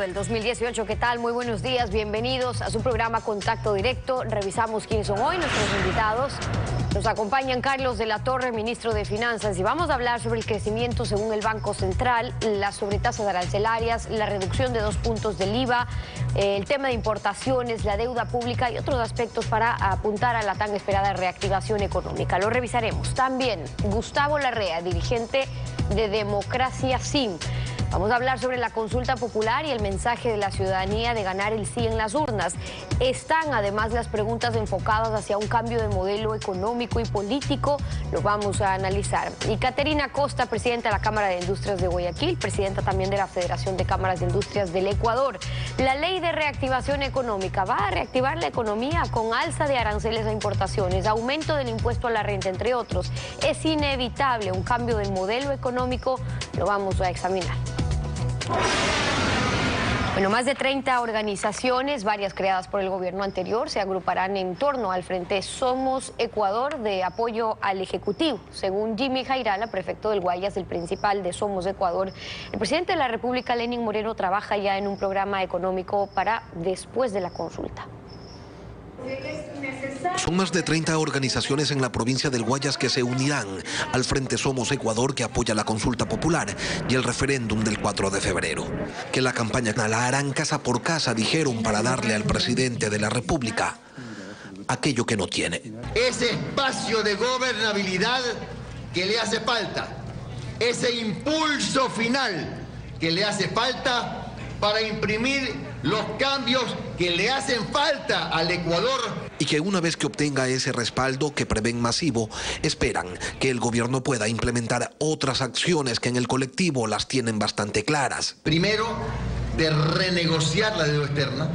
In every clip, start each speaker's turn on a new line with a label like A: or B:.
A: del 2018. ¿Qué tal? Muy buenos días, bienvenidos a su programa Contacto Directo. Revisamos quiénes son hoy nuestros invitados. Nos acompañan Carlos de la Torre, ministro de Finanzas, y vamos a hablar sobre el crecimiento según el Banco Central, las sobretasas arancelarias, la reducción de 2 puntos del IVA, el tema de importaciones, la deuda pública y otros aspectos para apuntar a la tan esperada reactivación económica. Lo revisaremos. También Gustavo Larrea, dirigente de Democracia Sin. Vamos a hablar sobre la consulta popular y el mensaje de la ciudadanía de ganar el sí en las urnas. Están además las preguntas enfocadas hacia un cambio de modelo económico y político. Lo vamos a analizar. Y Caterina Costa, presidenta de la Cámara de Industrias de Guayaquil, presidenta también de la Federación de Cámaras de Industrias del Ecuador. La ley de reactivación económica va a reactivar la economía con alza de aranceles a importaciones, aumento del impuesto a la renta, entre otros. Es inevitable un cambio del modelo económico. Lo vamos a examinar. Bueno, más de 30 organizaciones, varias creadas por el gobierno anterior, se agruparán en torno al Frente Somos Ecuador de apoyo al Ejecutivo. Según Jimmy Jairala, prefecto del Guayas, el principal de Somos Ecuador, el presidente de la República, Lenín Moreno, trabaja ya en un programa económico para después de la consulta.
B: Son más de 30 organizaciones en la provincia del Guayas que se unirán al Frente Somos Ecuador, que apoya la consulta popular y el referéndum del 4 de febrero. Que la campaña la harán casa por casa, dijeron, para darle al presidente de la República aquello que no tiene.
C: Ese espacio de gobernabilidad que le hace falta, ese impulso final que le hace falta para imprimir los cambios que le hacen falta al Ecuador.
B: Y que una vez que obtenga ese respaldo que prevén masivo, esperan que el gobierno pueda implementar otras acciones que en el colectivo las tienen bastante claras.
C: Primero, de renegociar la deuda externa.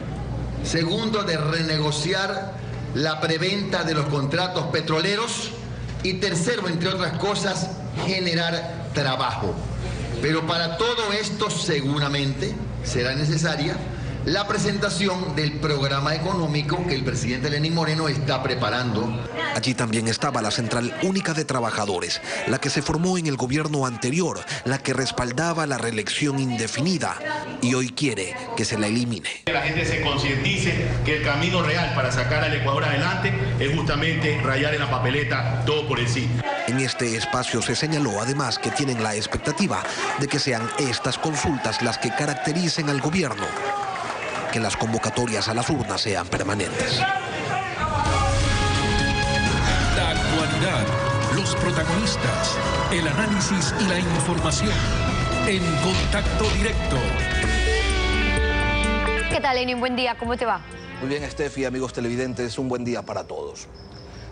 C: Segundo, de renegociar la preventa de los contratos petroleros. Y tercero, entre otras cosas, generar trabajo. Pero para todo esto seguramente será necesaria la presentación del programa económico que el presidente Lenín Moreno está preparando.
B: Allí también estaba la Central Única de Trabajadores, la que se formó en el gobierno anterior, la que respaldaba la reelección indefinida y hoy quiere que se la elimine.
D: La gente se concientice que el camino real para sacar al Ecuador adelante es justamente rayar en la papeleta todo por el sí.
B: En este espacio se señaló además que tienen la expectativa de que sean estas consultas las que caractericen al gobierno, que las convocatorias a las urnas sean permanentes.
E: La actualidad, los protagonistas, el análisis y la información en Contacto Directo.
A: ¿Qué tal, Lenín? Buen día, ¿cómo te va?
B: Muy bien, Estefi, amigos televidentes, un buen día para todos.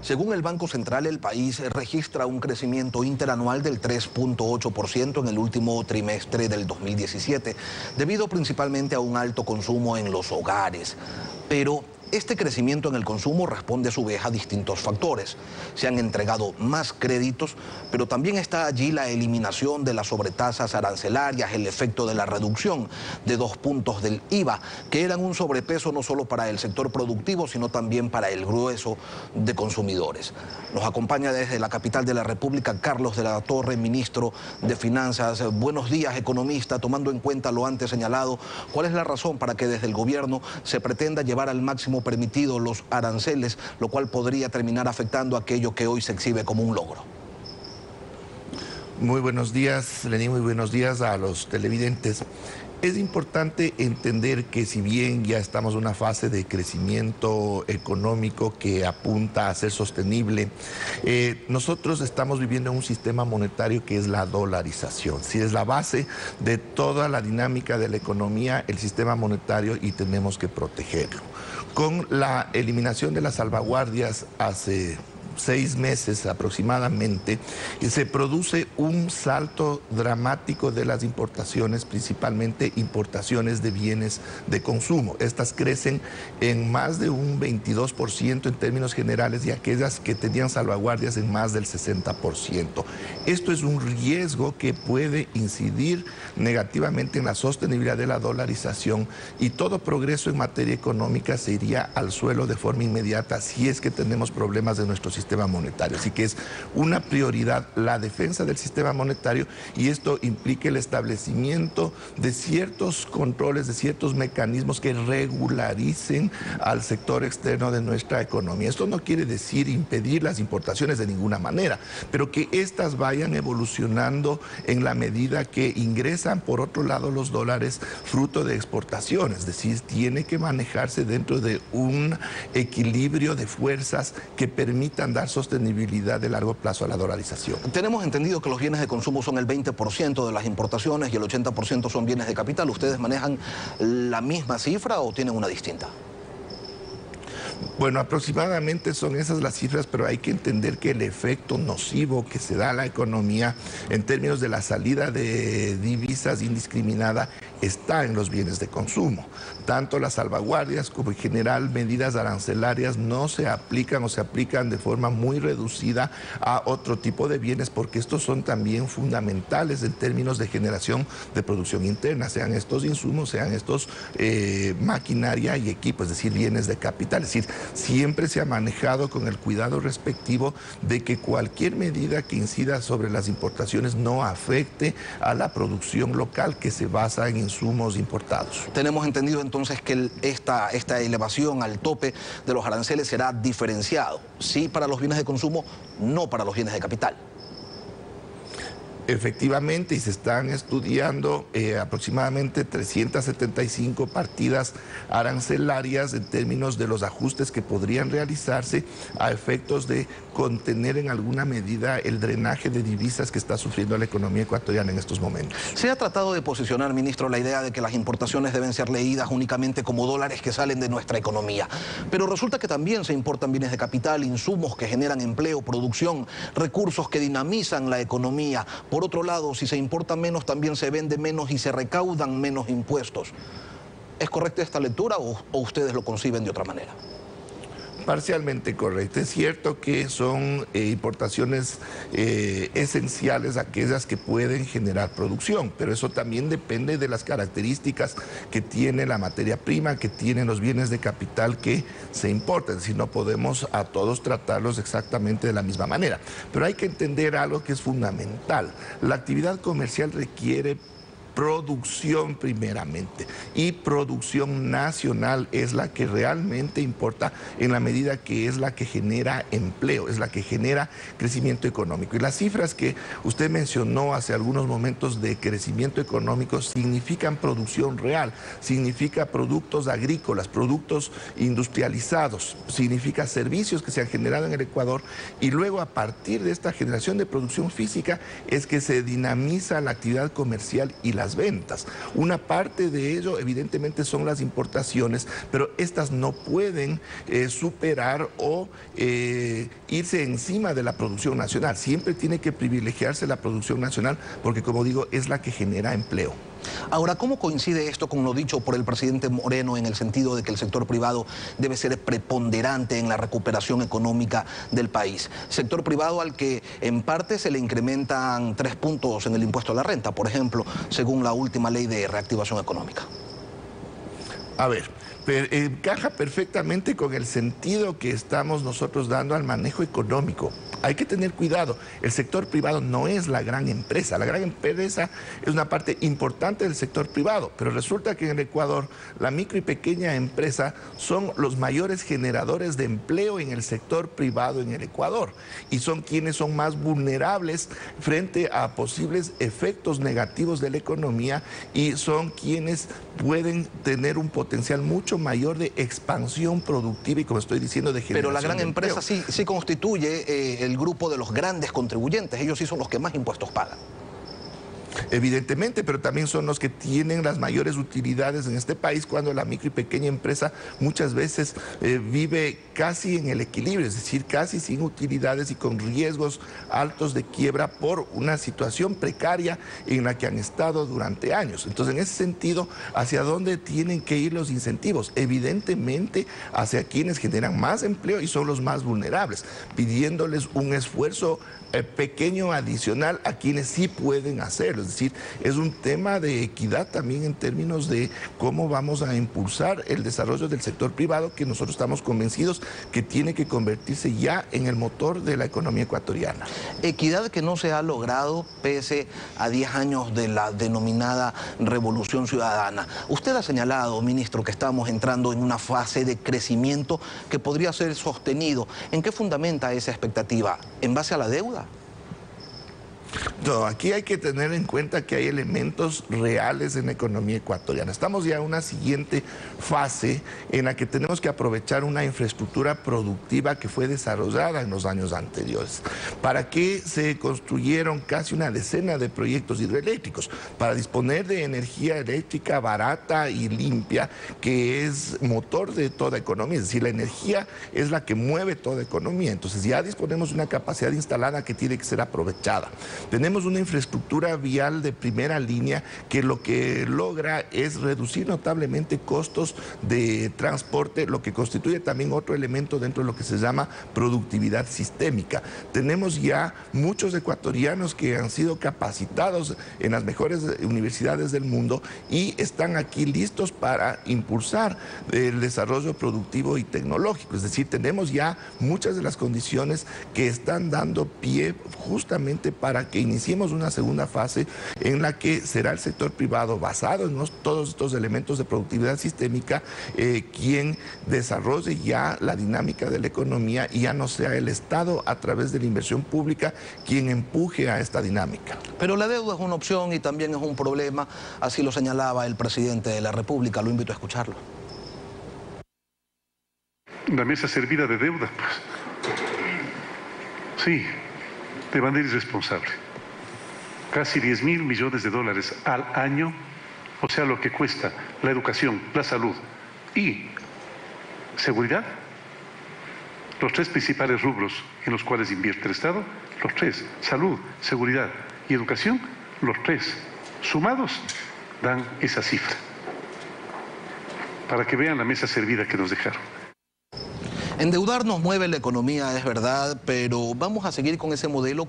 B: Según el Banco Central, el país registra un crecimiento interanual del 3.8% en el último trimestre del 2017, debido principalmente a un alto consumo en los hogares. Pero este crecimiento en el consumo responde a su vez a distintos factores. Se han entregado más créditos, pero también está allí la eliminación de las sobretasas arancelarias, el efecto de la reducción de 2 puntos del IVA, que eran un sobrepeso no solo para el sector productivo, sino también para el grueso de consumidores. Nos acompaña desde la capital de la República Carlos de la Torre, ministro de Finanzas. Buenos días, economista. Tomando en cuenta lo antes señalado, ¿cuál es la razón para que desde el gobierno se pretenda llevar al máximo permitido los aranceles, lo cual podría terminar afectando aquello que hoy se exhibe como un logro?
F: Muy buenos días, Lenín, muy buenos días a los televidentes. Es importante entender que si bien ya estamos en una fase de crecimiento económico que apunta a ser sostenible, nosotros estamos viviendo en un sistema monetario que es la dolarización. Si es la base de toda la dinámica de la economía, el sistema monetario, y tenemos que protegerlo. Con la eliminación de las salvaguardias hace 6 meses aproximadamente, se produce un salto dramático de las importaciones, principalmente importaciones de bienes de consumo. Estas crecen en más de un 22% en términos generales y aquellas que tenían salvaguardias en más del 60%. Esto es un riesgo que puede incidir negativamente en la sostenibilidad de la dolarización y todo progreso en materia económica se iría al suelo de forma inmediata si es que tenemos problemas de nuestro sistema sistema monetario. Así que es una prioridad la defensa del sistema monetario, y esto implica el establecimiento de ciertos controles, de ciertos mecanismos que regularicen al sector externo de nuestra economía. Esto no quiere decir impedir las importaciones de ninguna manera, pero que éstas vayan evolucionando en la medida que ingresan por otro lado los dólares fruto de exportaciones. Es decir, tiene que manejarse dentro de un equilibrio de fuerzas que permitan dar sostenibilidad de largo plazo a la dolarización.
B: Tenemos entendido que los bienes de consumo son el 20% de las importaciones y el 80% son bienes de capital. ¿Ustedes manejan la misma cifra o tienen una distinta?
F: Bueno, aproximadamente son esas las cifras, pero hay que entender que el efecto nocivo que se da a la economía en términos de la salida de divisas indiscriminada está en los bienes de consumo. Tanto las salvaguardias como en general medidas arancelarias no se aplican o se aplican de forma muy reducida a otro tipo de bienes, porque estos son también fundamentales en términos de generación de producción interna, sean estos insumos, sean estos maquinaria y equipo, es decir, bienes de capital. Es decir, siempre se ha manejado con el cuidado respectivo de que cualquier medida que incida sobre las importaciones no afecte a la producción local que se basa en insumos importados.
B: Tenemos entendido entonces que esta elevación al tope de los aranceles será diferenciado, sí para los bienes de consumo, no para los bienes de capital.
F: Efectivamente, y se están estudiando aproximadamente 375 partidas arancelarias en términos de los ajustes que podrían realizarse a efectos de contener en alguna medida el drenaje de divisas que está sufriendo la economía ecuatoriana en estos momentos.
B: Se ha tratado de posicionar, ministro, la idea de que las importaciones deben ser leídas únicamente como dólares que salen de nuestra economía, pero resulta que también se importan bienes de capital, insumos que generan empleo, producción, recursos que dinamizan la economía. Por otro lado, si se importa menos, también se vende menos y se recaudan menos impuestos. ¿Es correcta esta lectura o ustedes lo conciben de otra manera?
F: Parcialmente correcto. Es cierto que son importaciones esenciales, aquellas que pueden generar producción, pero eso también depende de las características que tiene la materia prima, que tienen los bienes de capital que se importan. Es decir, no podemos a todos tratarlos exactamente de la misma manera. Pero hay que entender algo que es fundamental. La actividad comercial requiere producción primeramente, y producción nacional es la que realmente importa en la medida que es la que genera empleo, es la que genera crecimiento económico. Y las cifras que usted mencionó hace algunos momentos de crecimiento económico significan producción real, significa productos agrícolas, productos industrializados, significa servicios que se han generado en el Ecuador, y luego a partir de esta generación de producción física es que se dinamiza la actividad comercial y las ventas. Una parte de ello evidentemente son las importaciones, pero estas no pueden superar o irse encima de la producción nacional. Siempre tiene que privilegiarse la producción nacional porque, como digo, es la que genera empleo.
B: Ahora, ¿cómo coincide esto con lo dicho por el presidente Moreno en el sentido de que el sector privado debe ser preponderante en la recuperación económica del país? Sector privado al que en parte se le incrementan 3 puntos en el impuesto a la renta, por ejemplo, según la última ley de reactivación económica.
F: A ver, encaja perfectamente con el sentido que estamos nosotros dando al manejo económico. Hay que tener cuidado, el sector privado no es la gran empresa. La gran empresa es una parte importante del sector privado, pero resulta que en el Ecuador la micro y pequeña empresa son los mayores generadores de empleo en el sector privado en el Ecuador, y son quienes son más vulnerables frente a posibles efectos negativos de la economía, y son quienes pueden tener un potencial mucho mayor de expansión productiva y, como estoy diciendo, de generación.
B: Pero la gran
F: de
B: empresa
F: empleo
B: sí constituye el grupo de los grandes contribuyentes. Ellos sí son los que más impuestos pagan.
F: Evidentemente, pero también son los que tienen las mayores utilidades en este país, cuando la micro y pequeña empresa muchas veces vive casi en el equilibrio, es decir, casi sin utilidades y con riesgos altos de quiebra por una situación precaria en la que han estado durante años. Entonces, en ese sentido, ¿hacia dónde tienen que ir los incentivos? Evidentemente, hacia quienes generan más empleo y son los más vulnerables, pidiéndoles un esfuerzo pequeño adicional a quienes sí pueden hacerlo. Es Es decir, es un tema de equidad también en términos de cómo vamos a impulsar el desarrollo del sector privado, que nosotros estamos convencidos que tiene que convertirse ya en el motor de la economía ecuatoriana.
B: Equidad que no se ha logrado pese a 10 años de la denominada Revolución Ciudadana. Usted ha señalado, ministro, que estamos entrando en una fase de crecimiento que podría ser sostenido. ¿En qué fundamenta esa expectativa? ¿En base a la deuda?
F: No, aquí hay que tener en cuenta que hay elementos reales en la economía ecuatoriana. Estamos ya en una siguiente fase en la que tenemos que aprovechar una infraestructura productiva que fue desarrollada en los años anteriores. ¿Para qué se construyeron casi una decena de proyectos hidroeléctricos? Para disponer de energía eléctrica barata y limpia, que es motor de toda economía. Es decir, la energía es la que mueve toda economía. Entonces ya disponemos de una capacidad instalada que tiene que ser aprovechada. Tenemos una infraestructura vial de primera línea que lo que logra es reducir notablemente costos de transporte, lo que constituye también otro elemento dentro de lo que se llama productividad sistémica. Tenemos ya muchos ecuatorianos que han sido capacitados en las mejores universidades del mundo y están aquí listos para impulsar el desarrollo productivo y tecnológico. Es decir, tenemos ya muchas de las condiciones que están dando pie justamente para que iniciemos una segunda fase en la que será el sector privado, basado en todos estos elementos de productividad sistémica, quien desarrolle ya la dinámica de la economía y ya no sea el Estado a través de la inversión pública quien empuje a esta dinámica.
B: Pero la deuda es una opción y también es un problema, así lo señalaba el presidente de la República. Lo invito a escucharlo.
G: La mesa servida de deuda, pues. Sí, de manera irresponsable. Casi 10.000 millones de dólares al año, o sea, lo que cuesta la educación, la salud y seguridad. Los tres principales rubros en los cuales invierte el Estado, los tres, salud, seguridad y educación, los tres sumados dan esa cifra. Para que vean la mesa servida que nos dejaron.
B: Endeudarnos mueve la economía, es verdad, pero vamos a seguir con ese modelo.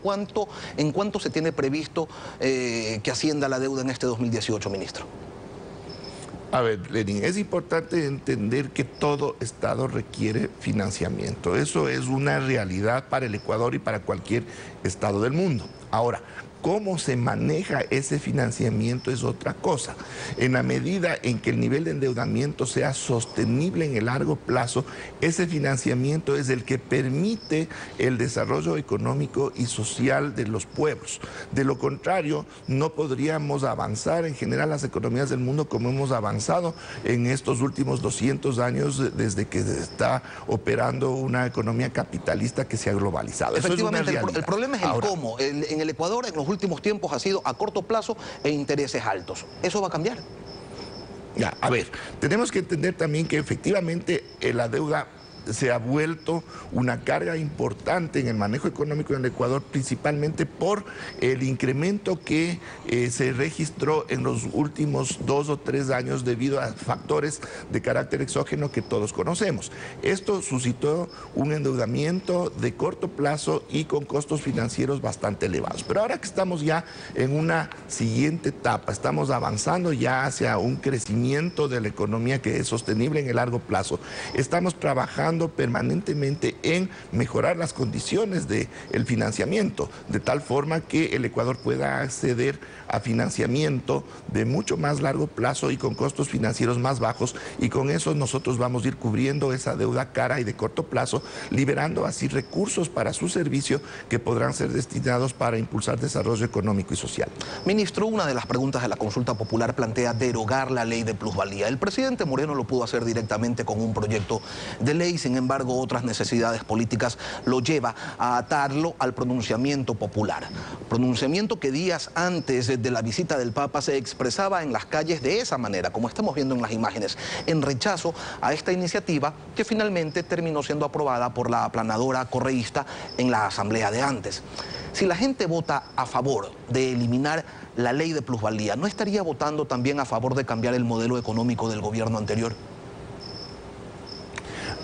B: ¿En cuánto se tiene previsto que ascienda la deuda en este 2018, ministro?
F: A ver, Lenin, es importante entender que todo Estado requiere financiamiento. Eso es una realidad para el Ecuador y para cualquier Estado del mundo. Ahora, cómo se maneja ese financiamiento es otra cosa. En la medida en que el nivel de endeudamiento sea sostenible en el largo plazo, ese financiamiento es el que permite el desarrollo económico y social de los pueblos. De lo contrario, no podríamos avanzar en general las economías del mundo como hemos avanzado en estos últimos 200 años desde que se está operando una economía capitalista que se ha globalizado.
B: Efectivamente, el problema es el cómo. En el Ecuador, en los últimos tiempos ha sido a corto plazo e intereses altos. ¿Eso va a cambiar?
F: Ya, a ver, tenemos que entender también que efectivamente la deuda se ha vuelto una carga importante en el manejo económico en el Ecuador, principalmente por el incremento que se registró en los últimos 2 o 3 años debido a factores de carácter exógeno que todos conocemos. Esto suscitó un endeudamiento de corto plazo y con costos financieros bastante elevados. Pero ahora que estamos ya en una siguiente etapa, estamos avanzando ya hacia un crecimiento de la economía que es sostenible en el largo plazo, estamos trabajando permanentemente en mejorar las condiciones del financiamiento, de tal forma que el Ecuador pueda acceder a financiamiento de mucho más largo plazo y con costos financieros más bajos, y con eso nosotros vamos a ir cubriendo esa deuda cara y de corto plazo, liberando así recursos para su servicio que podrán ser destinados para impulsar desarrollo económico y social.
B: Ministro, una de las preguntas de la consulta popular plantea derogar la ley de plusvalía. El presidente Moreno lo pudo hacer directamente con un proyecto de ley, sin embargo otras necesidades políticas lo lleva a atarlo al pronunciamiento popular. Pronunciamiento que días antes de la visita del Papa se expresaba en las calles de esa manera, como estamos viendo en las imágenes, en rechazo a esta iniciativa que finalmente terminó siendo aprobada por la aplanadora correísta en la asamblea de antes. Si la gente vota a favor de eliminar la ley de plusvalía, ¿no estaría votando también a favor de cambiar el modelo económico del gobierno anterior?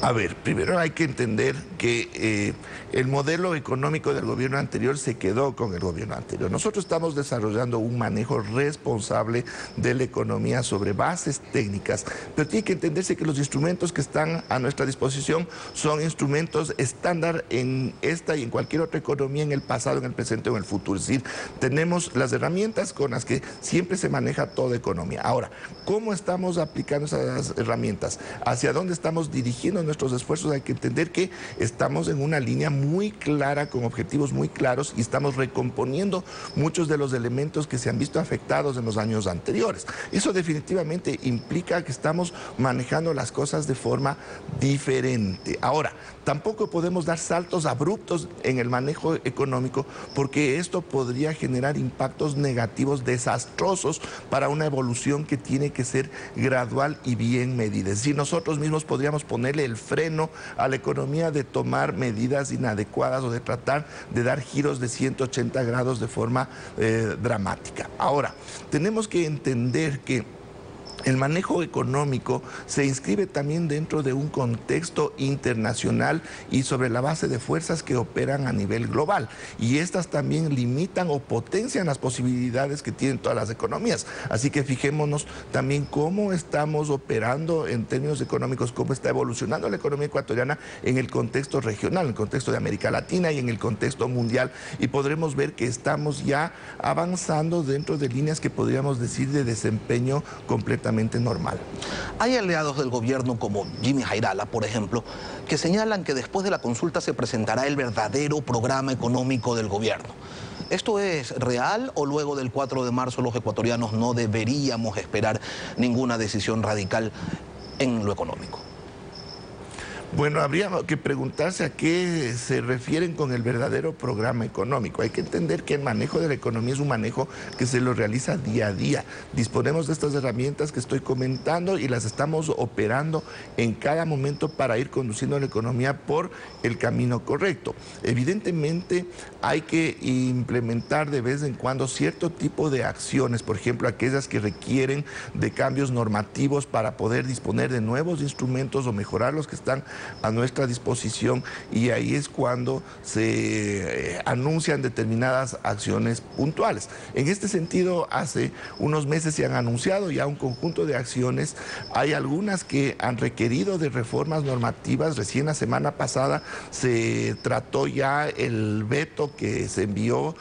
F: A ver, primero hay que entender que el modelo económico del gobierno anterior se quedó con el gobierno anterior. Nosotros estamos desarrollando un manejo responsable de la economía sobre bases técnicas, pero tiene que entenderse que los instrumentos que están a nuestra disposición son instrumentos estándar en esta y en cualquier otra economía, en el pasado, en el presente o en el futuro. Es decir, tenemos las herramientas con las que siempre se maneja toda economía. Ahora, ¿cómo estamos aplicando esas herramientas? ¿Hacia dónde estamos dirigiendo nuestros esfuerzos? Hay que entender que estamos en una línea muy clara, con objetivos muy claros, y estamos recomponiendo muchos de los elementos que se han visto afectados en los años anteriores. Eso definitivamente implica que estamos manejando las cosas de forma diferente. Ahora, tampoco podemos dar saltos abruptos en el manejo económico, porque esto podría generar impactos negativos desastrosos para una evolución que tiene que ser gradual y bien medida. Es decir, nosotros mismos podríamos ponerle el freno a la economía de tomar medidas inadecuadas o de tratar de dar giros de 180 grados de forma dramática. Ahora, tenemos que entender que el manejo económico se inscribe también dentro de un contexto internacional y sobre la base de fuerzas que operan a nivel global. Y estas también limitan o potencian las posibilidades que tienen todas las economías. Así que fijémonos también cómo estamos operando en términos económicos, cómo está evolucionando la economía ecuatoriana en el contexto regional, en el contexto de América Latina y en el contexto mundial. Y podremos ver que estamos ya avanzando dentro de líneas que podríamos decir de desempeño completamente normal.
B: Hay aliados del gobierno como Jimmy Jairala, por ejemplo, que señalan que después de la consulta se presentará el verdadero programa económico del gobierno. ¿Esto es real o luego del 4 de marzo los ecuatorianos no deberíamos esperar ninguna decisión radical en lo económico?
F: Bueno, habría que preguntarse a qué se refieren con el verdadero programa económico. Hay que entender que el manejo de la economía es un manejo que se lo realiza día a día. Disponemos de estas herramientas que estoy comentando y las estamos operando en cada momento para ir conduciendo la economía por el camino correcto. Evidentemente hay que implementar de vez en cuando cierto tipo de acciones, por ejemplo, aquellas que requieren de cambios normativos para poder disponer de nuevos instrumentos o mejorar los que están a nuestra disposición, y ahí es cuando se anuncian determinadas acciones puntuales. En este sentido, hace unos meses se han anunciado ya un conjunto de acciones. Hay algunas que han requerido de reformas normativas. Recién la semana pasada se trató ya el veto que se envió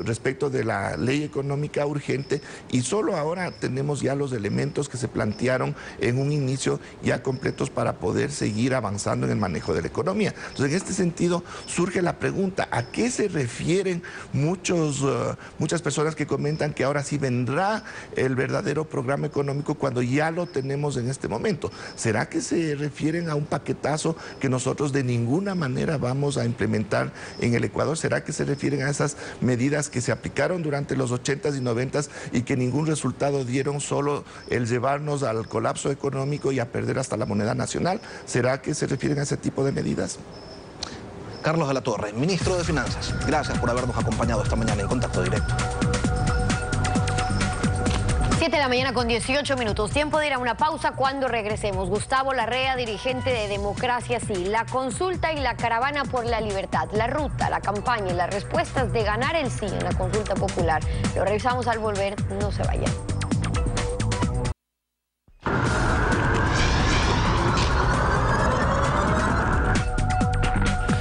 F: respecto de la ley económica urgente, y solo ahora tenemos ya los elementos que se plantearon en un inicio ya completos para poder seguir avanzando en el manejo de la economía. Entonces, en este sentido surge la pregunta: ¿a qué se refieren muchas personas que comentan que ahora sí vendrá el verdadero programa económico cuando ya lo tenemos en este momento? ¿Será que se refieren a un paquetazo que nosotros de ninguna manera vamos a implementar en el Ecuador? ¿Será que se refieren a esas medidas que se aplicaron durante los 80s y 90s y que ningún resultado dieron, solo el llevarnos al colapso económico y a perder hasta la moneda nacional? ¿Será que se refieren a ese tipo de medidas?
B: Carlos de la Torre, ministro de Finanzas, gracias por habernos acompañado esta mañana en Contacto Directo.
A: 7 de la mañana con 18 minutos. Tiempo de ir a una pausa. Cuando regresemos, Gustavo Larrea, dirigente de Democracia Sí, la consulta y la caravana por la libertad, la ruta, la campaña y las respuestas de ganar el sí en la consulta popular. Lo revisamos al volver. No se vayan.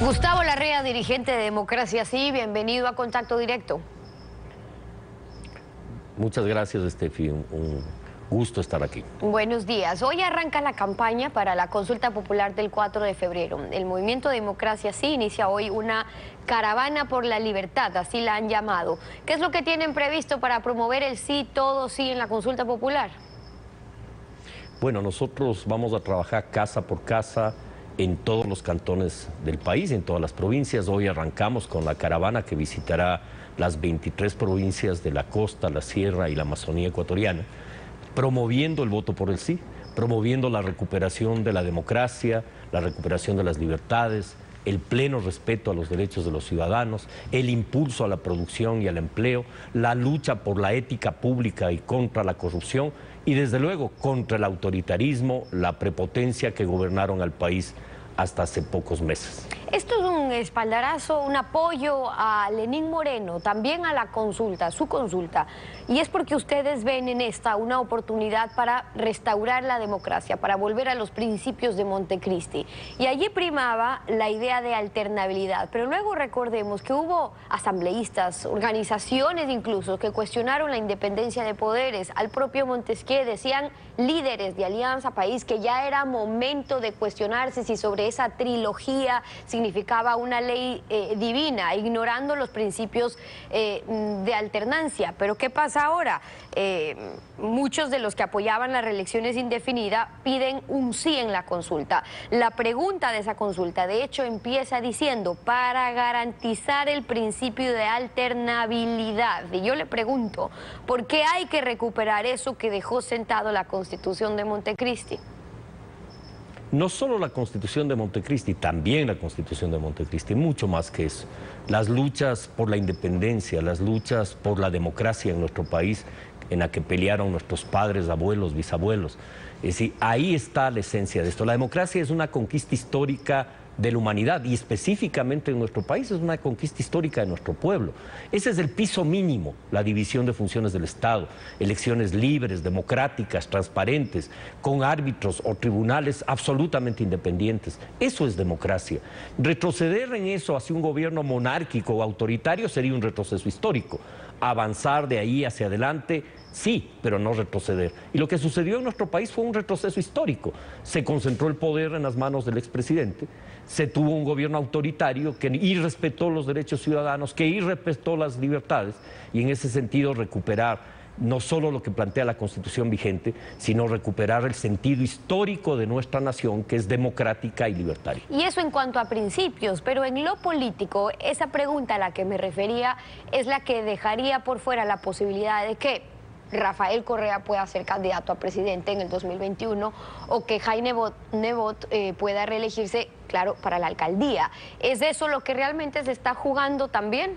A: Gustavo Larrea, dirigente de Democracia Sí, bienvenido a Contacto Directo.
H: Muchas gracias, Estefi. Un gusto estar aquí.
A: Buenos días. Hoy arranca la campaña para la consulta popular del 4 de febrero. El movimiento Democracia Sí inicia hoy una caravana por la libertad, así la han llamado. ¿Qué es lo que tienen previsto para promover el sí, todo sí en la consulta popular?
H: Bueno, nosotros vamos a trabajar casa por casa en todos los cantones del país, en todas las provincias. Hoy arrancamos con la caravana que visitará las 23 provincias de la costa, la sierra y la Amazonía ecuatoriana, promoviendo el voto por el sí, promoviendo la recuperación de la democracia, la recuperación de las libertades, el pleno respeto a los derechos de los ciudadanos, el impulso a la producción y al empleo, la lucha por la ética pública y contra la corrupción y desde luego contra el autoritarismo, la prepotencia que gobernaron al país hasta hace pocos meses.
A: Esto es un espaldarazo, un apoyo a Lenín Moreno, también a la consulta, su consulta, y es porque ustedes ven en esta una oportunidad para restaurar la democracia, para volver a los principios de Montecristi. Y allí primaba la idea de alternabilidad, pero luego recordemos que hubo asambleístas, organizaciones incluso, que cuestionaron la independencia de poderes. Al propio Montesquieu decían líderes de Alianza País que ya era momento de cuestionarse si sobre esa trilogía significaba una ley divina, ignorando los principios de alternancia. Pero ¿qué pasa ahora? Muchos de los que apoyaban las reelecciones indefinidas piden un sí en la consulta. La pregunta de esa consulta, de hecho, empieza diciendo, para garantizar el principio de alternabilidad. Y yo le pregunto, ¿por qué hay que recuperar eso que dejó sentado la Constitución de Montecristi?
H: No solo la Constitución de Montecristi, también la Constitución de Montecristi, mucho más que eso. Las luchas por la independencia, las luchas por la democracia en nuestro país, en la que pelearon nuestros padres, abuelos, bisabuelos. Es decir, ahí está la esencia de esto. La democracia es una conquista histórica de la humanidad y específicamente en nuestro país es una conquista histórica de nuestro pueblo. Ese es el piso mínimo, la división de funciones del Estado, elecciones libres, democráticas, transparentes, con árbitros o tribunales absolutamente independientes. Eso es democracia. Retroceder en eso hacia un gobierno monárquico o autoritario sería un retroceso histórico. Avanzar de ahí hacia adelante, sí, pero no retroceder. Y lo que sucedió en nuestro país fue un retroceso histórico. Se concentró el poder en las manos del expresidente, se tuvo un gobierno autoritario que irrespetó los derechos ciudadanos, que irrespetó las libertades, y en ese sentido recuperar no solo lo que plantea la Constitución vigente, sino recuperar el sentido histórico de nuestra nación, que es democrática y libertaria.
A: Y eso en cuanto a principios, pero en lo político, esa pregunta a la que me refería es la que dejaría por fuera la posibilidad de que Rafael Correa pueda ser candidato a presidente en el 2021 o que Jaime Nebot pueda reelegirse, claro, para la alcaldía. ¿Es eso lo que realmente se está jugando también?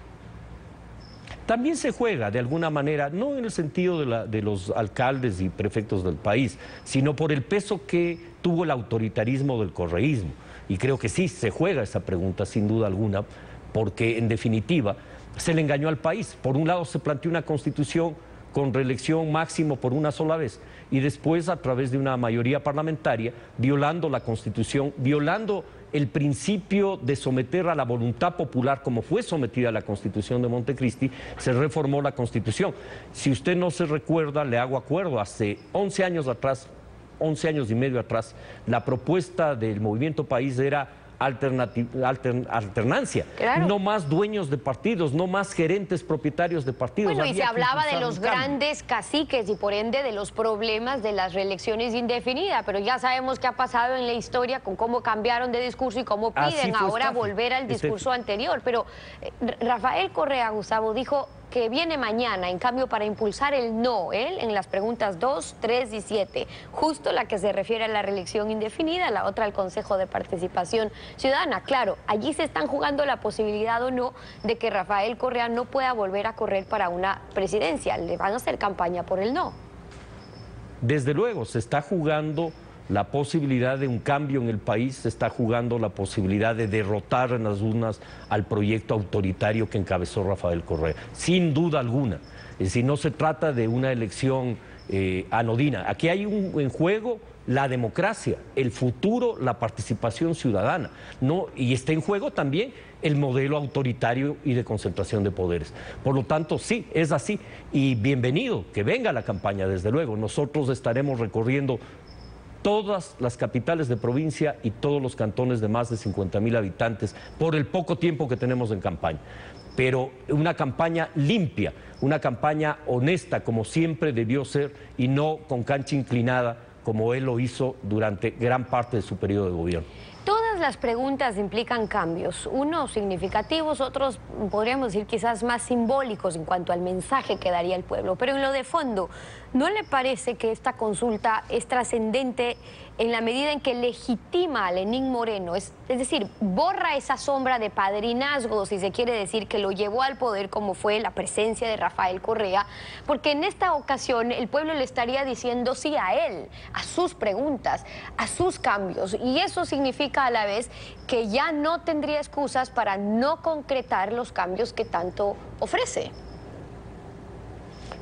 H: También se juega de alguna manera, no en el sentido de los alcaldes y prefectos del país, sino por el peso que tuvo el autoritarismo del correísmo. Y creo que sí, se juega esa pregunta sin duda alguna, porque en definitiva se le engañó al país. Por un lado se planteó una constitución con reelección máximo por una sola vez y después a través de una mayoría parlamentaria, violando la Constitución, violando el principio de someter a la voluntad popular como fue sometida la Constitución de Montecristi, se reformó la Constitución. Si usted no se recuerda, le hago acuerdo, hace 11 años atrás, 11 años y medio atrás, la propuesta del Movimiento País era alternancia,
A: claro.
H: No más dueños de partidos, no más gerentes propietarios de partidos.
A: Bueno, y se hablaba de los
H: un cambio.
A: grandes caciques y por ende de los problemas de las reelecciones indefinidas, pero ya sabemos qué ha pasado en la historia con cómo cambiaron de discurso y cómo piden ahora volver al discurso anterior. Pero Rafael Correa, Gustavo, dijo que viene mañana, en cambio, para impulsar el no, él en las preguntas 2, 3 y 7, justo la que se refiere a la reelección indefinida, la otra al Consejo de Participación Ciudadana. Claro, allí se están jugando la posibilidad o no de que Rafael Correa no pueda volver a correr para una presidencia. Le van a hacer campaña por el no.
H: Desde luego, se está jugando la posibilidad de un cambio en el país, se está jugando la posibilidad de derrotar en las urnas al proyecto autoritario que encabezó Rafael Correa, sin duda alguna. Es decir, no se trata de una elección anodina. Aquí hay en juego la democracia, el futuro, la participación ciudadana, ¿no? Y está en juego también el modelo autoritario y de concentración de poderes. Por lo tanto, sí, es así. Y bienvenido, que venga la campaña, desde luego. Nosotros estaremos recorriendo todas las capitales de provincia y todos los cantones de más de 50,000 habitantes por el poco tiempo que tenemos en campaña. Pero una campaña limpia, una campaña honesta como siempre debió ser y no con cancha inclinada como él lo hizo durante gran parte de su periodo de gobierno.
A: Todas todas las preguntas implican cambios, unos significativos, otros podríamos decir quizás más simbólicos en cuanto al mensaje que daría el pueblo. Pero en lo de fondo, ¿no le parece que esta consulta es trascendente en la medida en que legitima a Lenín Moreno? Es decir, borra esa sombra de padrinazgo, si se quiere decir, que lo llevó al poder, como fue la presencia de Rafael Correa, porque en esta ocasión el pueblo le estaría diciendo sí a él, a sus preguntas, a sus cambios, y eso significa a la vez que ya no tendría excusas para no concretar los cambios que tanto ofrece.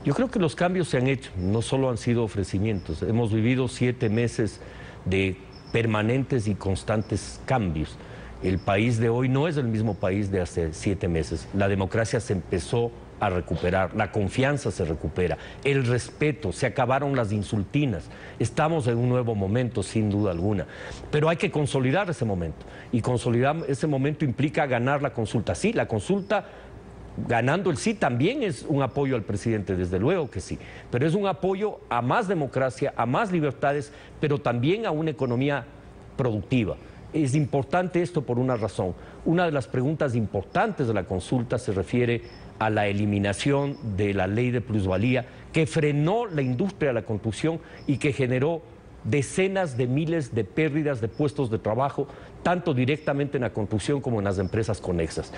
H: Yo creo que los cambios se han hecho, no solo han sido ofrecimientos. Hemos vivido 7 meses de permanentes y constantes cambios. El país de hoy no es el mismo país de hace 7 meses. La democracia se empezó a recuperar, la confianza se recupera, el respeto, se acabaron las insultinas. Estamos en un nuevo momento, sin duda alguna. Pero hay que consolidar ese momento. Y consolidar ese momento implica ganar la consulta. Sí, la consulta, ganando el sí, también es un apoyo al presidente, desde luego que sí, pero es un apoyo a más democracia, a más libertades, pero también a una economía productiva. Es importante esto por una razón. Una de las preguntas importantes de la consulta se refiere a la eliminación de la ley de plusvalía que frenó la industria de la construcción y que generó decenas de miles de pérdidas de puestos de trabajo, tanto directamente en la construcción como en las empresas conexas.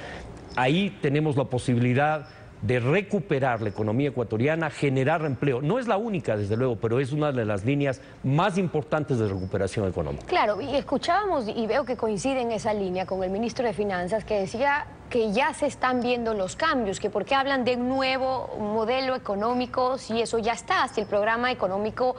H: Ahí tenemos la posibilidad de recuperar la economía ecuatoriana, generar empleo. No es la única, desde luego, pero es una de las líneas más importantes de recuperación económica.
A: Claro, y escuchábamos, y veo que coincide en esa línea con el ministro de Finanzas, que decía que ya se están viendo los cambios, que por qué hablan de un nuevo modelo económico si eso ya está, si el programa económico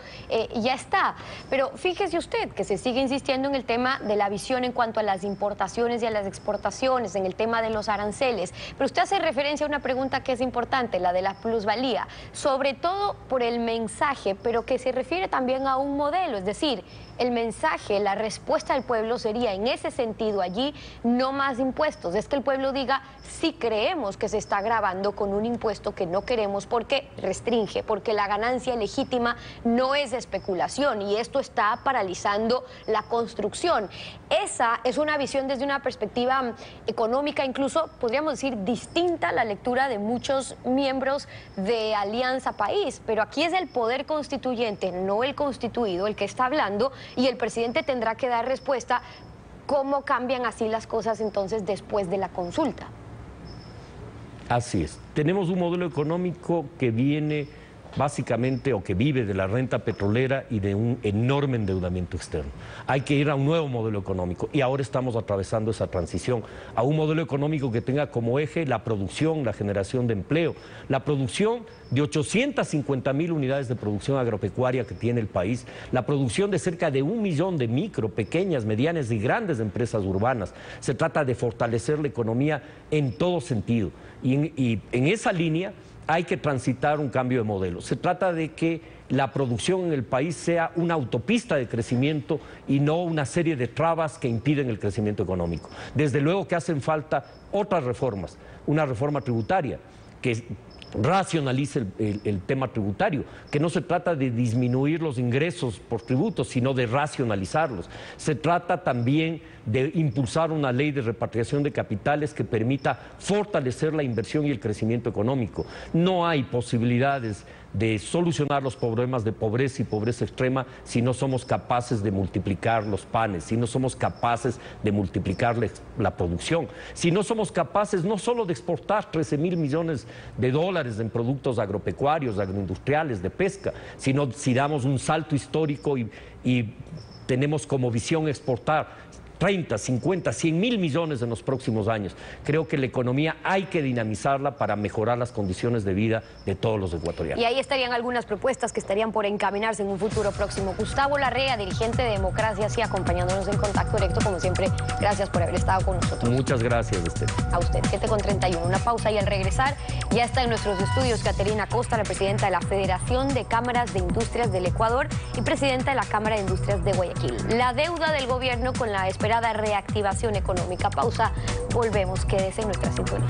A: ya está. Pero fíjese usted que se sigue insistiendo en el tema de la visión en cuanto a las importaciones y a las exportaciones, en el tema de los aranceles. Pero usted hace referencia a una pregunta que es importante, la de la plusvalía, sobre todo por el mensaje, pero que se refiere también a un modelo, es decir, el mensaje, la respuesta del pueblo sería en ese sentido allí, no más impuestos. Es que el pueblo diga, sí creemos que se está grabando con un impuesto que no queremos porque restringe, porque la ganancia legítima no es de especulación y esto está paralizando la construcción. Esa es una visión desde una perspectiva económica, incluso podríamos decir distinta a la lectura de muchos miembros de Alianza País, pero aquí es el poder constituyente, no el constituido, el que está hablando, y el presidente tendrá que dar respuesta. ¿Cómo cambian así las cosas entonces después de la consulta?
H: Así es. Tenemos un modelo económico que viene básicamente o que vive de la renta petrolera y de un enorme endeudamiento externo. Hay que ir a un nuevo modelo económico y ahora estamos atravesando esa transición a un modelo económico que tenga como eje la producción, la generación de empleo, la producción de 850.000 unidades de producción agropecuaria que tiene el país, la producción de cerca de 1 millón de micro, pequeñas, medianas y grandes empresas urbanas. Se trata de fortalecer la economía en todo sentido y en esa línea hay que transitar un cambio de modelo. Se trata de que la producción en el país sea una autopista de crecimiento y no una serie de trabas que impiden el crecimiento económico. Desde luego que hacen falta otras reformas, una reforma tributaria que racionalice el tema tributario, que no se trata de disminuir los ingresos por tributos, sino de racionalizarlos. Se trata también de impulsar una ley de repatriación de capitales que permita fortalecer la inversión y el crecimiento económico. No hay posibilidades de solucionar los problemas de pobreza y pobreza extrema si no somos capaces de multiplicar los panes, si no somos capaces de multiplicar la producción, si no somos capaces no solo de exportar 13.000 millones de dólares en productos agropecuarios, agroindustriales, de pesca, sino si damos un salto histórico y tenemos como visión exportar 30, 50, 100.000 millones en los próximos años. Creo que la economía hay que dinamizarla para mejorar las condiciones de vida de todos los ecuatorianos.
A: Y ahí estarían algunas propuestas que estarían por encaminarse en un futuro próximo. Gustavo Larrea, dirigente de Democracia, sí, acompañándonos en Contacto Directo, como siempre, gracias por haber estado con nosotros.
H: Muchas gracias, Esther.
A: A usted, 7:31. Una pausa y al regresar ya está en nuestros estudios Caterina Costa, la presidenta de la Federación de Cámaras de Industrias del Ecuador y presidenta de la Cámara de Industrias de Guayaquil. La deuda del gobierno con la esperada reactivación económica. Pausa, volvemos, quédese en nuestra sintonía.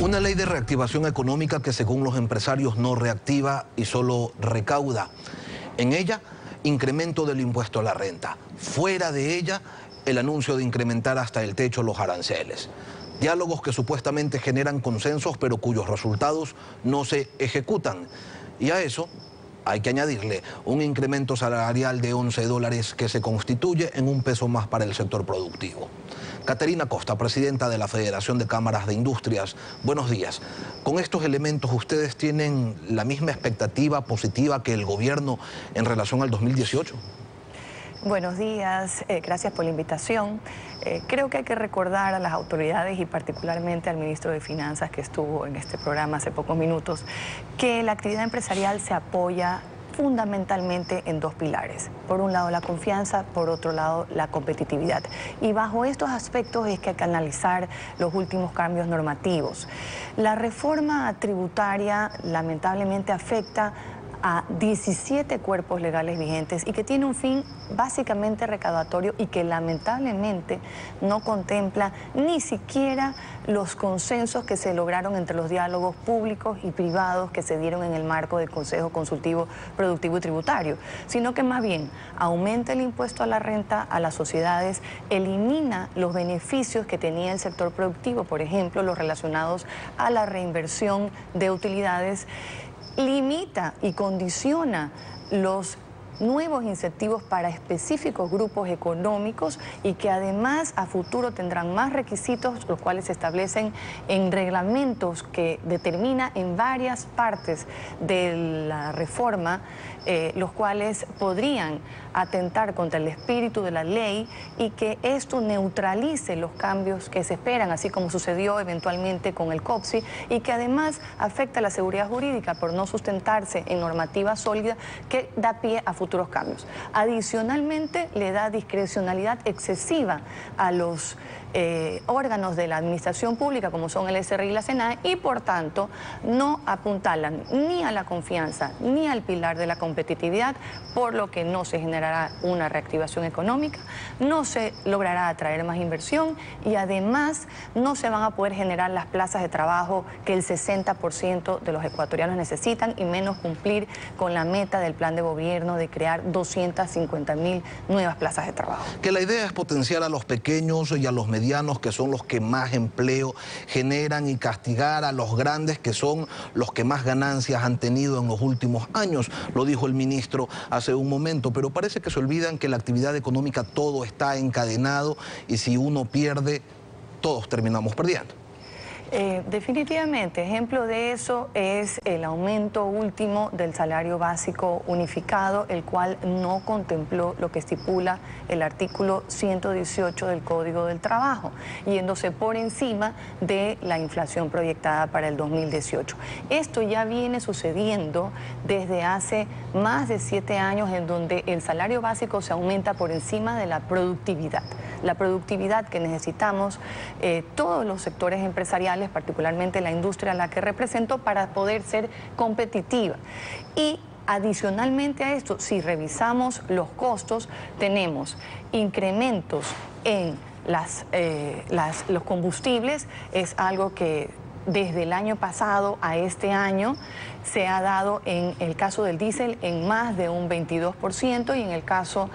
B: Una ley de reactivación económica que según los empresarios no reactiva y solo recauda. En ella, incremento del impuesto a la renta. Fuera de ella, el anuncio de incrementar hasta el techo los aranceles. Diálogos que supuestamente generan consensos, pero cuyos resultados no se ejecutan. Y a eso hay que añadirle un incremento salarial de $11 que se constituye en un peso más para el sector productivo. Caterina Costa, presidenta de la Federación de Cámaras de Industrias, buenos días. Con estos elementos, ¿ustedes tienen la misma expectativa positiva que el gobierno en relación al 2018?
I: Buenos días, gracias por la invitación. Creo que hay que recordar a las autoridades y particularmente al ministro de Finanzas que estuvo en este programa hace pocos minutos, que la actividad empresarial se apoya fundamentalmente en dos pilares. Por un lado la confianza, por otro lado la competitividad. Y bajo estos aspectos es que hay que analizar los últimos cambios normativos. La reforma tributaria lamentablemente afecta a 17 cuerpos legales vigentes y que tiene un fin básicamente recaudatorio y que lamentablemente no contempla ni siquiera los consensos que se lograron entre los diálogos públicos y privados que se dieron en el marco del Consejo Consultivo Productivo y Tributario, sino que más bien aumenta el impuesto a la renta a las sociedades, elimina los beneficios que tenía el sector productivo, por ejemplo, los relacionados a la reinversión de utilidades, limita y condiciona los nuevos incentivos para específicos grupos económicos y que además a futuro tendrán más requisitos, los cuales se establecen en reglamentos que determina en varias partes de la reforma, los cuales podrían atentar contra el espíritu de la ley y que esto neutralice los cambios que se esperan, así como sucedió eventualmente con el COPSI, y que además afecta a la seguridad jurídica por no sustentarse en normativa sólida que da pie a futuros cambios. Adicionalmente, le da discrecionalidad excesiva a los órganos de la administración pública, como son el SRI y la SENAE, y por tanto no apuntalan ni a la confianza ni al pilar de la competitividad, por lo que no se generará una reactivación económica, no se logrará atraer más inversión y además no se van a poder generar las plazas de trabajo que el 60% de los ecuatorianos necesitan, y menos cumplir con la meta del plan de gobierno de crear 250.000 nuevas plazas de trabajo.
B: Que la idea es potenciar a los pequeños y a los medianos, que son los que más empleo generan, y castigar a los grandes, que son los que más ganancias han tenido en los últimos años. Lo dijo el ministro hace un momento, pero parece que se olvidan que la actividad económica todo está encadenado y si uno pierde, todos terminamos perdiendo.
I: Definitivamente, ejemplo de eso es el aumento último del salario básico unificado, el cual no contempló lo que estipula el artículo 118 del Código del Trabajo, yéndose por encima de la inflación proyectada para el 2018. Esto ya viene sucediendo desde hace más de 7 años, en donde el salario básico se aumenta por encima de la productividad que necesitamos todos los sectores empresariales, particularmente la industria a la que represento, para poder ser competitiva. Y adicionalmente a esto, si revisamos los costos, tenemos incrementos en los combustibles. Es algo que desde el año pasado a este año se ha dado en el caso del diésel en más de un 22% y en el caso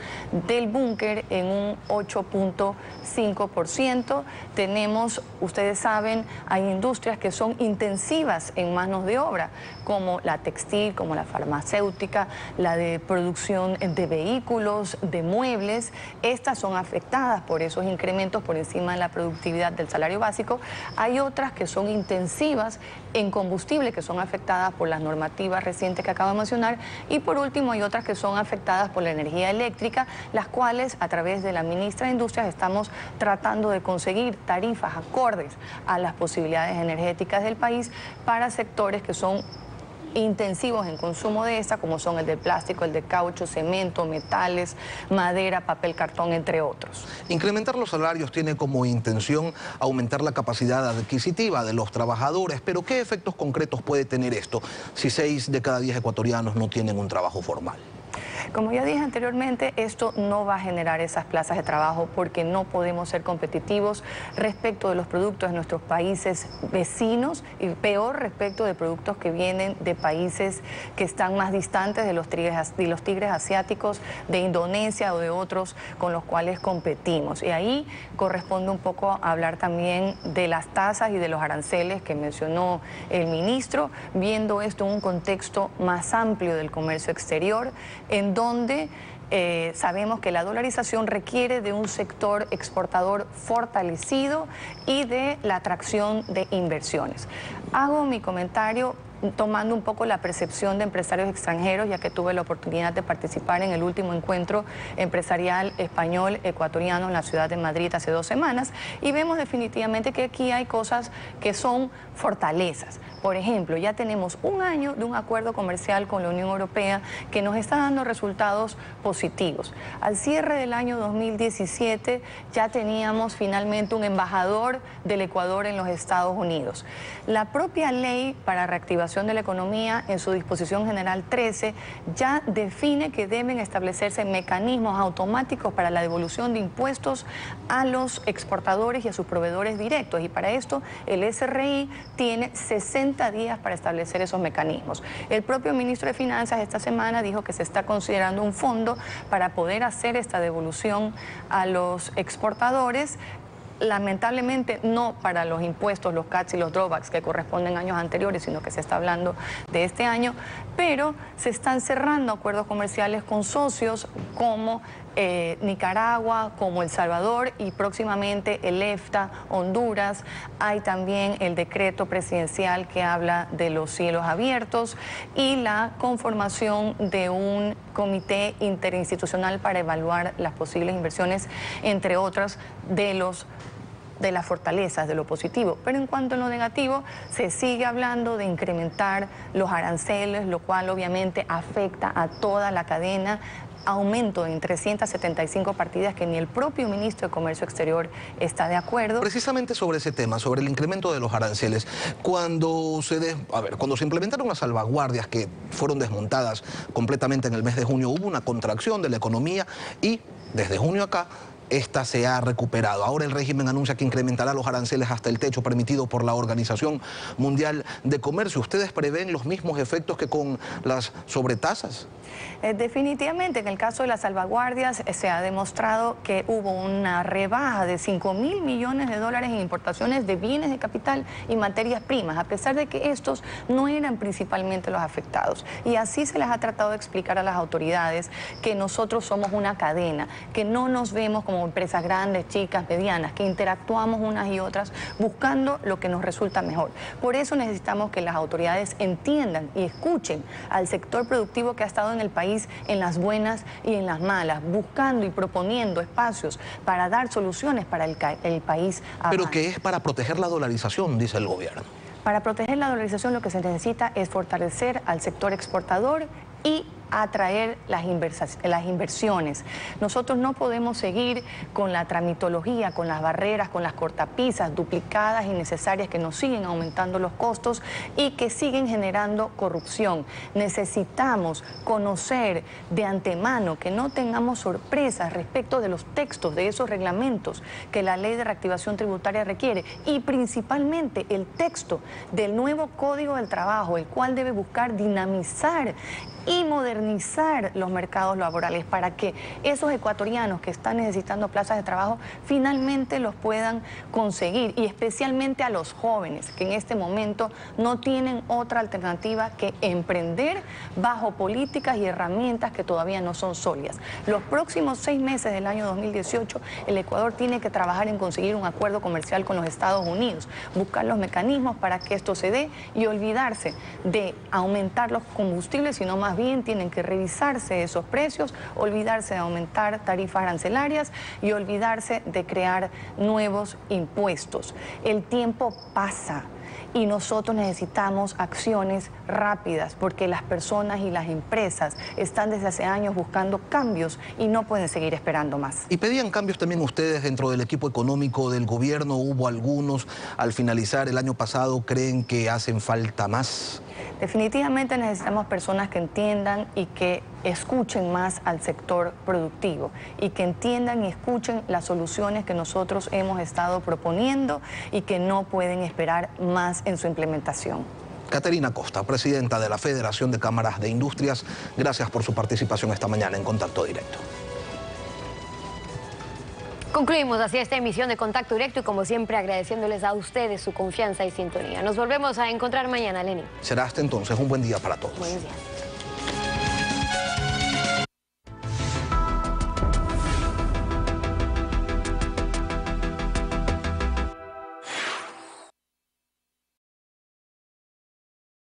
I: del búnker en un 8.5%. Tenemos, ustedes saben, hay industrias que son intensivas en manos de obra, como la textil, como la farmacéutica, la de producción de vehículos, de muebles. Estas son afectadas por esos incrementos por encima de la productividad del salario básico. Hay otras que son intensivas en combustible, que son afectadas por las normativas recientes que acabo de mencionar, y por último hay otras que son afectadas por la energía eléctrica, las cuales a través de la ministra de Industrias estamos tratando de conseguir tarifas acordes a las posibilidades energéticas del país para sectores que son intensivos en consumo de esta, como son el del plástico, el de caucho, cemento, metales, madera, papel, cartón, entre otros.
B: Incrementar los salarios tiene como intención aumentar la capacidad adquisitiva de los trabajadores, pero ¿qué efectos concretos puede tener esto si 6 de cada 10 ecuatorianos no tienen un trabajo formal?
I: Como ya dije anteriormente, esto no va a generar esas plazas de trabajo porque no podemos ser competitivos respecto de los productos de nuestros países vecinos y peor respecto de productos que vienen de países que están más distantes de los tigres asiáticos, de Indonesia o de otros con los cuales competimos. Y ahí corresponde un poco a hablar también de las tasas y de los aranceles que mencionó el ministro, viendo esto en un contexto más amplio del comercio exterior, en donde sabemos que la dolarización requiere de un sector exportador fortalecido y de la atracción de inversiones. Hago mi comentario tomando un poco la percepción de empresarios extranjeros, ya que tuve la oportunidad de participar en el último encuentro empresarial español-ecuatoriano en la ciudad de Madrid hace 2 semanas, y vemos definitivamente que aquí hay cosas que son fortalezas. Por ejemplo, ya tenemos 1 año de un acuerdo comercial con la Unión Europea que nos está dando resultados positivos. Al cierre del año 2017 ya teníamos finalmente un embajador del Ecuador en los Estados Unidos. La propia ley para reactivación de la economía, en su disposición general 13, ya define que deben establecerse mecanismos automáticos para la devolución de impuestos a los exportadores y a sus proveedores directos, y para esto el SRI tiene 60 días para establecer esos mecanismos. El propio ministro de Finanzas esta semana dijo que se está considerando un fondo para poder hacer esta devolución a los exportadores, lamentablemente no para los impuestos, los CATs y los drawbacks que corresponden a años anteriores, sino que se está hablando de este año, pero se están cerrando acuerdos comerciales con socios como Nicaragua, como El Salvador y próximamente el EFTA, Honduras. Hay también el decreto presidencial que habla de los cielos abiertos y la conformación de un comité interinstitucional para evaluar las posibles inversiones, entre otras de las fortalezas, de lo positivo. Pero en cuanto a lo negativo, se sigue hablando de incrementar los aranceles, lo cual obviamente afecta a toda la cadena. Aumento en 375 partidas que ni el propio ministro de Comercio Exterior está de acuerdo.
B: Precisamente sobre ese tema, sobre el incremento de los aranceles, cuando se implementaron las salvaguardias que fueron desmontadas completamente en el mes de junio, hubo una contracción de la economía y desde junio acá esta se ha recuperado. Ahora el régimen anuncia que incrementará los aranceles hasta el techo permitido por la Organización Mundial de Comercio. ¿Ustedes prevén los mismos efectos que con las sobretasas?
I: Definitivamente, en el caso de las salvaguardias se ha demostrado que hubo una rebaja de 5.000 millones de dólares en importaciones de bienes de capital y materias primas, a pesar de que estos no eran principalmente los afectados. Y así se les ha tratado de explicar a las autoridades que nosotros somos una cadena, que no nos vemos como empresas grandes, chicas, medianas, que interactuamos unas y otras buscando lo que nos resulta mejor. Por eso necesitamos que las autoridades entiendan y escuchen al sector productivo que ha estado en el país en las buenas y en las malas, buscando y proponiendo espacios para dar soluciones para el país avance.
B: Pero que es para proteger la dolarización, dice el gobierno.
I: Para proteger la dolarización lo que se necesita es fortalecer al sector exportador y atraer las inversiones. Nosotros no podemos seguir con la tramitología, con las barreras, con las cortapisas duplicadas y innecesarias que nos siguen aumentando los costos y que siguen generando corrupción. Necesitamos conocer de antemano, que no tengamos sorpresas respecto de los textos de esos reglamentos que la Ley de Reactivación Tributaria requiere, y principalmente el texto del nuevo Código del Trabajo, el cual debe buscar dinamizar y modernizar los mercados laborales para que esos ecuatorianos que están necesitando plazas de trabajo finalmente los puedan conseguir, y especialmente a los jóvenes que en este momento no tienen otra alternativa que emprender bajo políticas y herramientas que todavía no son sólidas. Los próximos 6 meses del año 2018 el Ecuador tiene que trabajar en conseguir un acuerdo comercial con los Estados Unidos, buscar los mecanismos para que esto se dé y olvidarse de aumentar los combustibles, sino más bien tienen que revisarse esos precios, olvidarse de aumentar tarifas arancelarias y olvidarse de crear nuevos impuestos. El tiempo pasa y nosotros necesitamos acciones rápidas porque las personas y las empresas están desde hace años buscando cambios y no pueden seguir esperando más.
B: ¿Y pedían cambios también ustedes dentro del equipo económico del gobierno? ¿Hubo algunos al finalizar el año pasado? ¿Creen que hacen falta más?
I: Definitivamente necesitamos personas que entiendan y que escuchen más al sector productivo y que entiendan y escuchen las soluciones que nosotros hemos estado proponiendo y que no pueden esperar más en su implementación.
B: Caterina Costa, presidenta de la Federación de Cámaras de Industrias, gracias por su participación esta mañana en Contacto Directo.
A: Concluimos así esta emisión de Contacto Directo y como siempre agradeciéndoles a ustedes su confianza y sintonía. Nos volvemos a encontrar mañana, Lenín.
B: Será hasta entonces un buen día para todos.
A: Buen día.